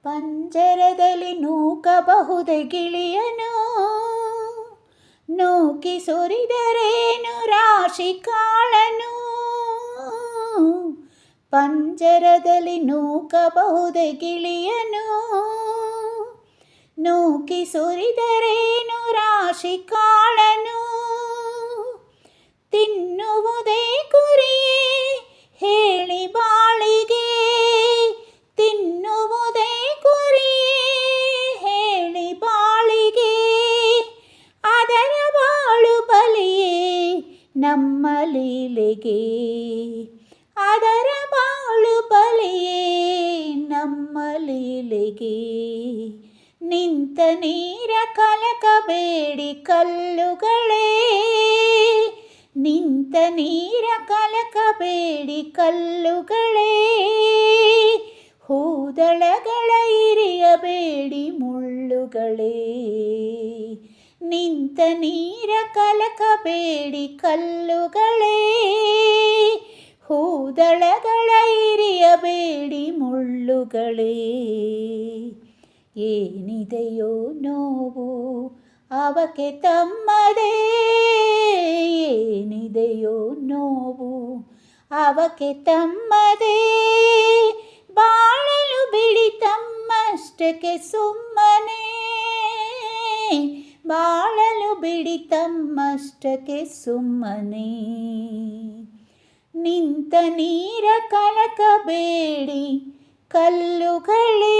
ಪಂಜರದಲ್ಲಿ ನೂಕಬಹುದೇ ಗಿಳಿಯನು, ನೂಕಿ ಸುರಿದರೇನು ರಾಶಿ ಕಾಳನು. ಪಂಜರದಲ್ಲಿ ನೂಕಬಹುದೇ ಗಿಳಿಯನು, ನೂಕಿ ಸುರಿದರೇನು ರಾಶಿ ಕಾಳನು. ತಿನ್ನುವುದೇ ಕುರಿಯೇ ಹೇಳಿ ಬಾಳಿಗೆ, ತಿನ್ನುವುದೇ ಕುರಿಯೇ ಹೇಳಿ ಬಾಳಿಗೆ. ಅದರ ಬಾಳು ಬಲಿಯೇ ನಮ್ಮ ಲೀಲೆಗೆ, ಅದರ ಬಾಳು ಬಲಿಯೇ ನಮ್ಮ ಲೀಲೆಗೆ. ನಿಂತ ನೀರ ಕಲಕಬೇಡಿ ಕಲ್ಲುಗಳೇ, ನಿಂತ ನೀರ ಕಲಕಬೇಡಿ ಕಲ್ಲುಗಳೇ. ಹೂದಳಗಳ ಇರಿಯಬೇಡಿ ಮುಳ್ಳುಗಳೇ, ನಿಂತ ನೀರ ಕಲಕಬೇಡಿ ಕಲ್ಲುಗಳೇ. ಹೂದಳಗಳ ಇರಿಯಬೇಡಿ ಮುಳ್ಳುಗಳೇ. ಏನಿದೆಯೋ ನೋವು ಅವಕ್ಕೆ ತಮ್ಮದೇ, ಏನಿದೆಯೋ ನೋವು ಅವಕ್ಕೆ ತಮ್ಮದೇ. ಬಾಳಲು ಬಿಡಿ ತಮ್ಮಷ್ಟಕ್ಕೆ ಸುಮ್ಮನೆ, ಬಾಳಲು ಬಿಡಿ ತಮ್ಮಷ್ಟಕ್ಕೆ ಸುಮ್ಮನೆ. ನಿಂತ ನೀರ ಕಲಕಬೇಡಿ ಕಲ್ಲುಗಳೇ.